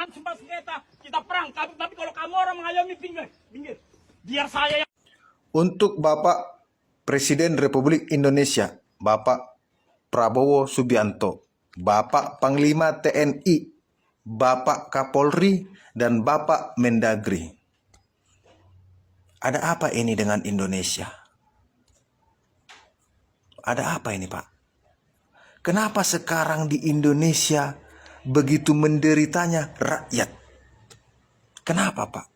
Jangan sumpah senjata, kita perang. Tapi kalau kamu orang mengayomi, pinggir. Biar saya yang... Untuk Bapak Presiden Republik Indonesia, Bapak Prabowo Subianto, Bapak Panglima TNI, Bapak Kapolri, dan Bapak Mendagri. Ada apa ini dengan Indonesia? Ada apa ini, Pak? Kenapa sekarang di Indonesia begitu menderitanya rakyat? Kenapa, Pak?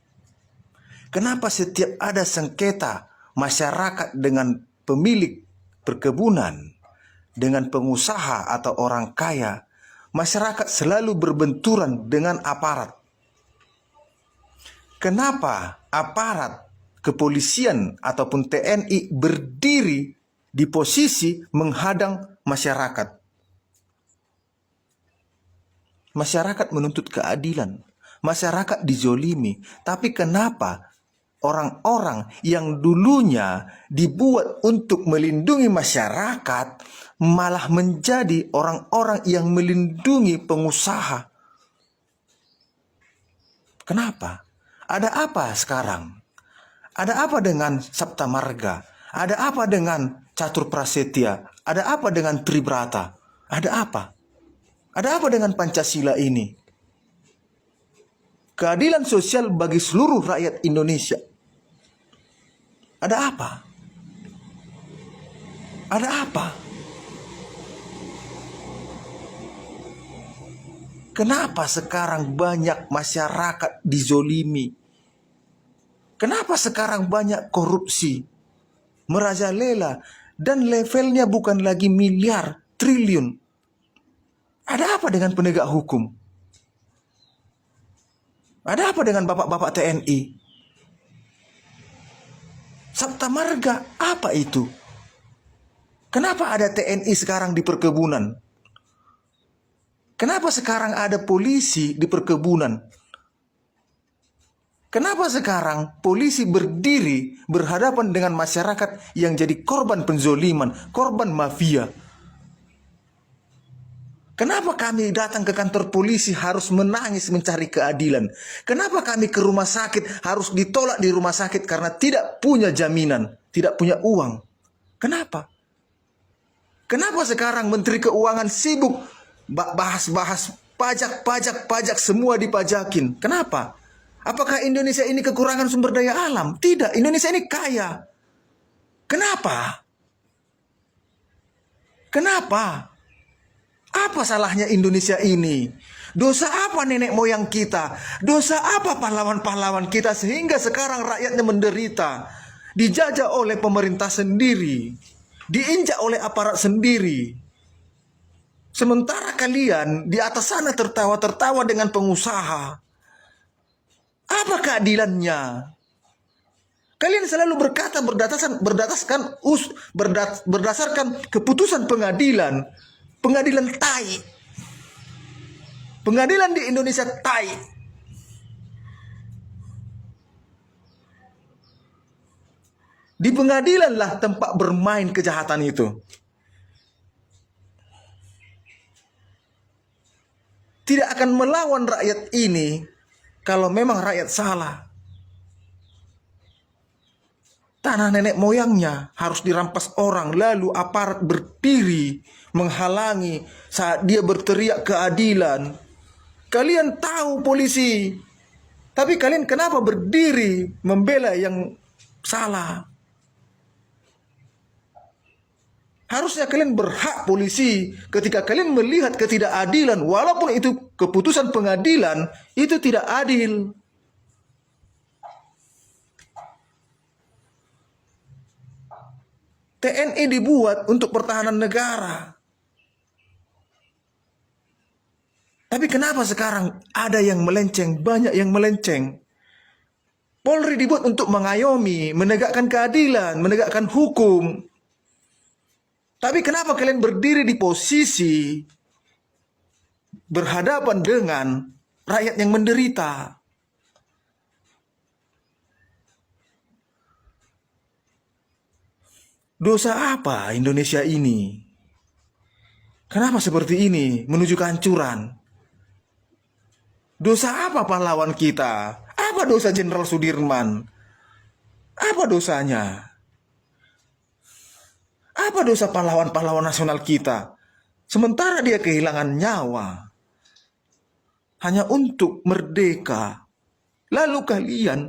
Kenapa setiap ada sengketa masyarakat dengan pemilik perkebunan, dengan pengusaha atau orang kaya, masyarakat selalu berbenturan dengan aparat? Kenapa aparat kepolisian ataupun TNI berdiri di posisi menghadang masyarakat? Masyarakat menuntut keadilan, masyarakat dizolimi, tapi kenapa orang-orang yang dulunya dibuat untuk melindungi masyarakat malah menjadi orang-orang yang melindungi pengusaha? Kenapa? Ada apa sekarang? Ada apa dengan Sabta Marga? Ada apa dengan Catur Prasetya? Ada apa dengan Tribrata? Ada apa? Ada apa dengan Pancasila ini? Keadilan sosial bagi seluruh rakyat Indonesia. Ada apa? Ada apa? Kenapa sekarang banyak masyarakat dizolimi? Kenapa sekarang banyak korupsi merajalela dan levelnya bukan lagi miliar, triliun? Ada apa dengan penegak hukum? Ada apa dengan bapak-bapak TNI? Sabta Marga, apa itu? Kenapa ada TNI sekarang di perkebunan? Kenapa sekarang ada polisi di perkebunan? Kenapa sekarang polisi berdiri berhadapan dengan masyarakat yang jadi korban penzoliman, korban mafia? Kenapa kami datang ke kantor polisi harus menangis mencari keadilan? Kenapa kami ke rumah sakit harus ditolak di rumah sakit karena tidak punya jaminan, tidak punya uang? Kenapa? Kenapa sekarang Menteri Keuangan sibuk bahas-bahas pajak semua dipajakin? Kenapa? Apakah Indonesia ini kekurangan sumber daya alam? Tidak, Indonesia ini kaya. Kenapa? Kenapa? Apa salahnya Indonesia ini? Dosa apa nenek moyang kita? Dosa apa pahlawan-pahlawan kita sehingga sekarang rakyatnya menderita? Dijajah oleh pemerintah sendiri, diinjak oleh aparat sendiri. Sementara kalian di atas sana tertawa-tertawa dengan pengusaha. Apa keadilannya? Kalian selalu berkata berdasarkan keputusan pengadilan. Pengadilan tai. Pengadilan di Indonesia tai. Di pengadilanlah tempat bermain kejahatan itu. Tidak akan melawan rakyat ini kalau memang rakyat salah. Tanah nenek moyangnya harus dirampas orang, lalu aparat berdiri menghalangi saat dia berteriak keadilan. Kalian tahu polisi, tapi kalian kenapa berdiri membela yang salah? Harusnya kalian berhak polisi ketika kalian melihat ketidakadilan, walaupun itu keputusan pengadilan, itu tidak adil. TNI dibuat untuk pertahanan negara. Tapi kenapa sekarang ada yang melenceng, banyak yang melenceng? Polri dibuat untuk mengayomi, menegakkan keadilan, menegakkan hukum. Tapi kenapa kalian berdiri di posisi berhadapan dengan rakyat yang menderita? Dosa apa Indonesia ini? Kenapa seperti ini menuju kehancuran? Dosa apa pahlawan kita? Apa dosa Jenderal Sudirman? Apa dosanya? Apa dosa pahlawan-pahlawan nasional kita? Sementara dia kehilangan nyawa hanya untuk merdeka. Lalu kalian,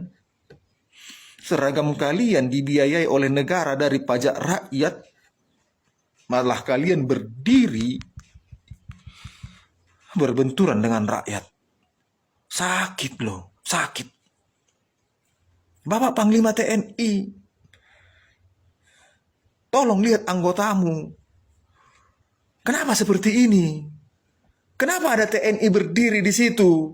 seragam kalian dibiayai oleh negara dari pajak rakyat, malah kalian berdiri berbenturan dengan rakyat. Sakit loh, sakit. Bapak Panglima TNI, tolong lihat anggotamu. Kenapa seperti ini? Kenapa ada TNI berdiri di situ?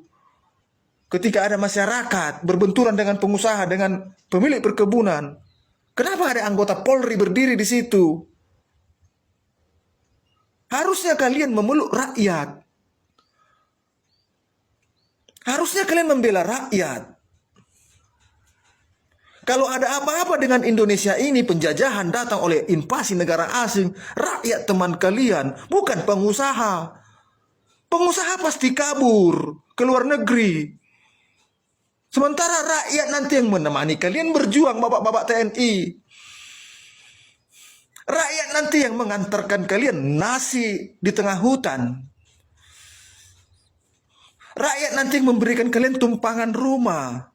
Ketika ada masyarakat berbenturan dengan pengusaha, dengan pemilik perkebunan, kenapa ada anggota Polri berdiri di situ? Harusnya kalian memeluk rakyat. Harusnya kalian membela rakyat. Kalau ada apa-apa dengan Indonesia ini, penjajahan datang oleh invasi negara asing, rakyat teman kalian, bukan pengusaha. Pengusaha pasti kabur ke luar negeri. Sementara rakyat nanti yang menemani kalian berjuang, bapak-bapak TNI. Rakyat nanti yang mengantarkan kalian nasi di tengah hutan. Rakyat nanti yang memberikan kalian tumpangan rumah.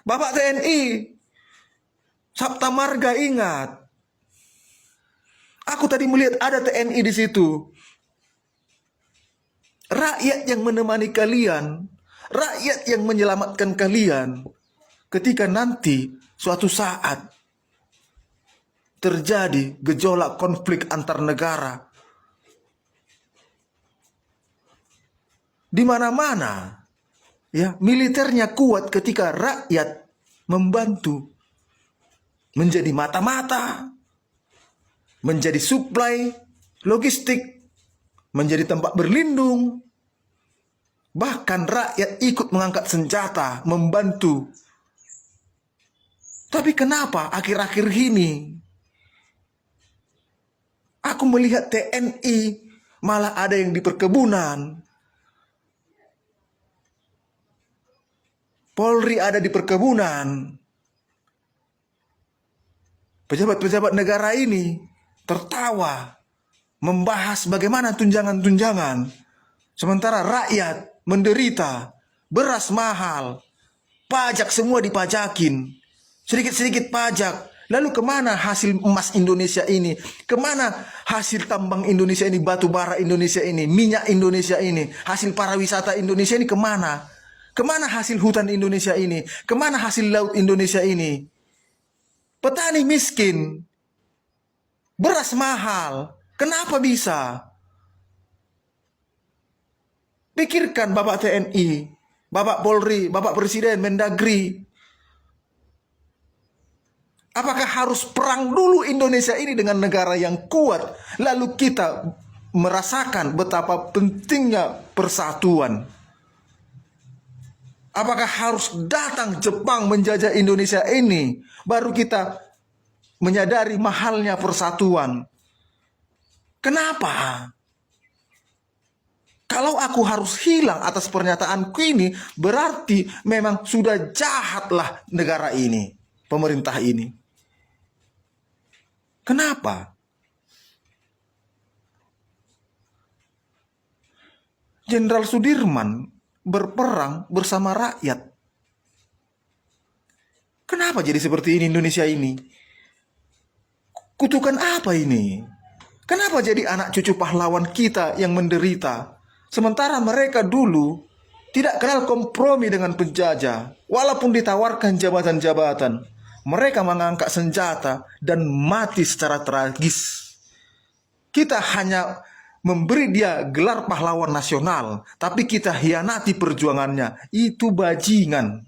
Bapak TNI, Sabta Marga ingat. Aku tadi melihat ada TNI di situ. Rakyat yang menemani kalian, rakyat yang menyelamatkan kalian. Ketika nanti suatu saat terjadi gejolak konflik antar negara, di mana-mana ya, militernya kuat ketika rakyat membantu, menjadi mata-mata, menjadi suplai logistik, menjadi tempat berlindung. Bahkan rakyat ikut mengangkat senjata, membantu. Tapi kenapa akhir-akhir ini aku melihat TNI malah ada yang di perkebunan, Polri ada di perkebunan. Pejabat-pejabat negara ini tertawa, membahas bagaimana tunjangan-tunjangan. Sementara rakyat menderita, beras mahal, pajak semua dipajakin, sedikit-sedikit pajak. Lalu kemana hasil emas Indonesia ini? Kemana hasil tambang Indonesia ini, batu bara Indonesia ini, minyak Indonesia ini, hasil pariwisata Indonesia ini kemana? Kemana hasil hutan Indonesia ini? Kemana hasil laut Indonesia ini? Petani miskin, beras mahal, kenapa bisa? Pikirkan Bapak TNI, Bapak Polri, Bapak Presiden, Mendagri. Apakah harus perang dulu Indonesia ini dengan negara yang kuat, lalu kita merasakan betapa pentingnya persatuan? Apakah harus datang Jepang menjajah Indonesia ini, baru kita menyadari mahalnya persatuan? Kenapa? Kalau aku harus hilang atas pernyataanku ini, berarti memang sudah jahatlah negara ini, pemerintah ini. Kenapa? Jenderal Sudirman berperang bersama rakyat. Kenapa jadi seperti ini Indonesia ini? Kutukan apa ini? Kenapa jadi anak cucu pahlawan kita yang menderita? Sementara mereka dulu tidak kenal kompromi dengan penjajah. Walaupun ditawarkan jabatan-jabatan, mereka mengangkat senjata dan mati secara tragis. Kita hanya memberi dia gelar pahlawan nasional, tapi kita hianati perjuangannya. Itu bajingan.